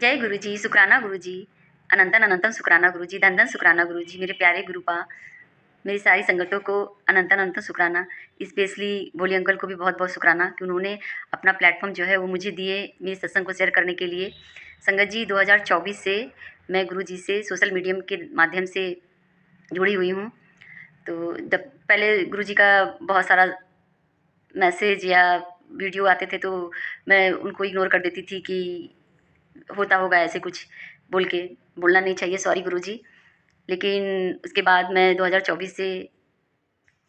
जय गुरुजी, शुक्राना गुरुजी, अनंतन अनंतन शुक्राना गुरुजी, धन धन शुक्राना गुरुजी, मेरे प्यारे गुरुपा, मेरी सारी संगतों को अनंतन अनंतन शुक्राना। स्पेशली भोले अंकल को भी बहुत बहुत शुक्राना कि उन्होंने अपना प्लेटफॉर्म जो है वो मुझे दिए मेरे सत्संग को शेयर करने के लिए। संगत जी 2024 से मैं गुरुजी से सोशल मीडियम के माध्यम से जुड़ी हुई हूँ। तो जब पहले गुरुजी का बहुत सारा मैसेज या वीडियो आते थे तो मैं उनको इग्नोर कर देती थी कि होता होगा ऐसे कुछ बोल के, बोलना नहीं चाहिए, सॉरी गुरुजी। लेकिन उसके बाद मैं 2024 से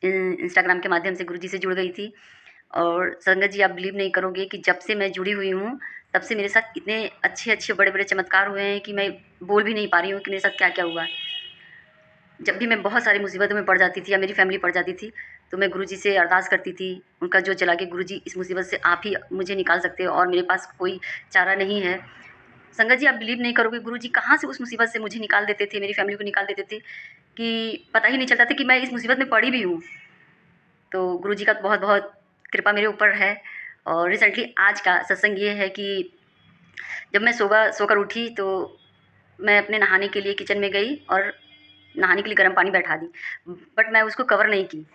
इंस्टाग्राम के माध्यम से गुरुजी से जुड़ गई थी। और संगत जी आप बिलीव नहीं करोगे कि जब से मैं जुड़ी हुई हूँ तब से मेरे साथ इतने अच्छे अच्छे बड़े बड़े चमत्कार हुए हैं कि मैं बोल भी नहीं पा रही हूँ कि मेरे साथ क्या क्या हुआ। जब भी मैं बहुत सारी मुसीबतों में पड़ जाती थी या मेरी फैमिली पड़ जाती थी तो मैं गुरुजी से अरदास करती थी, उनका जो चला कि गुरुजी इस मुसीबत से आप ही मुझे निकाल सकते हो और मेरे पास कोई चारा नहीं है। संगत जी आप बिलीव नहीं करोगे गुरुजी कहाँ से उस मुसीबत से मुझे निकाल देते थे, मेरी फैमिली को निकाल देते थे कि पता ही नहीं चलता था कि मैं इस मुसीबत में पड़ी भी हूँ। तो गुरुजी का बहुत बहुत कृपा मेरे ऊपर है। और रिसेंटली आज का सत्संग ये है कि जब मैं सोकर उठी तो मैं अपने नहाने के लिए किचन में गई और नहाने के लिए गर्म पानी बैठा दी, बट मैं उसको कवर नहीं की।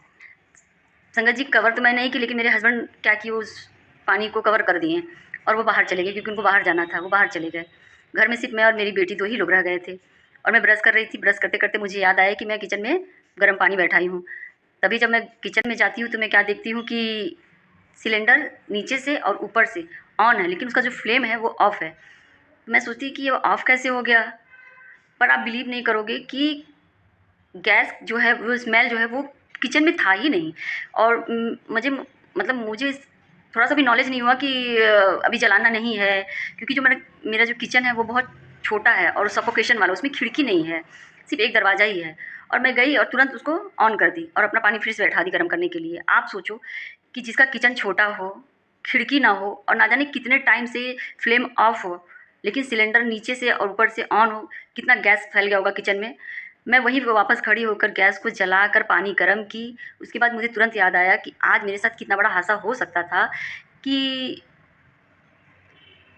संगत जी कवर तो मैं नहीं की, लेकिन मेरे हस्बैंड क्या किए उस पानी को कवर कर दिए और वो बाहर चले गए क्योंकि उनको बाहर जाना था, वो बाहर चले गए। घर में सिर्फ मैं और मेरी बेटी 2 ही लोग रह गए थे और मैं ब्रश कर रही थी। ब्रश करते करते मुझे याद आया कि मैं किचन में गर्म पानी बैठाई हूँ। तभी जब मैं किचन में जाती हूँ तो मैं क्या देखती हूँ कि सिलेंडर नीचे से और ऊपर से ऑन है, लेकिन उसका जो फ्लेम है वो ऑफ़ है। मैं सोचती कि ये ऑफ़ कैसे हो गया? पर आप बिलीव नहीं करोगे कि गैस जो है वो स्मेल जो है वो किचन में था ही नहीं। और मुझे थोड़ा सा भी नॉलेज नहीं हुआ कि अभी जलाना नहीं है, क्योंकि जो मेरा जो किचन है वो बहुत छोटा है और सफोकेशन वाला, उसमें खिड़की नहीं है, सिर्फ एक दरवाज़ा ही है। और मैं गई और तुरंत उसको ऑन कर दी और अपना पानी फ्रिज बैठा दी गर्म करने के लिए। आप सोचो कि जिसका किचन छोटा हो, खिड़की ना हो और ना जाने कितने टाइम से फ्लेम ऑफ हो, लेकिन सिलेंडर नीचे से और ऊपर से ऑन हो, कितना गैस फैल गया होगा किचन में। मैं वहीं पे वापस खड़ी होकर गैस को जलाकर पानी गरम की। उसके बाद मुझे तुरंत याद आया कि आज मेरे साथ कितना बड़ा हादसा हो सकता था कि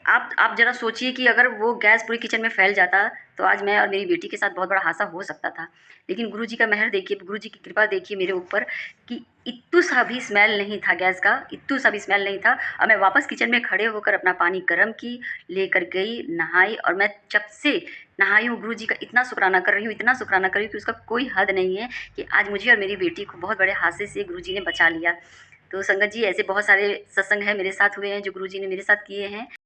आप ज़रा सोचिए कि अगर वो गैस पूरे किचन में फैल जाता तो आज मैं और मेरी बेटी के साथ बहुत बड़ा हादसा हो सकता था। लेकिन गुरुजी का मेहर देखिए, गुरुजी की कृपा देखिए मेरे ऊपर कि इत्तू सा भी स्मेल नहीं था गैस का, इत्तू सा भी स्मेल नहीं था। और मैं वापस किचन में खड़े होकर अपना पानी गरम की, लेकर गई, नहाई और मैं जब से नहाई हूँ गुरुजी का इतना शुक्राना कर रही हूँ, इतना शुक्राना कर रही हूँ कि उसका कोई हद नहीं है कि आज मुझे और मेरी बेटी को बहुत बड़े हादसे से गुरुजी ने बचा लिया। तो संगत जी ऐसे बहुत सारे सत्संग हैं मेरे साथ हुए हैं जो गुरुजी ने मेरे साथ किए हैं।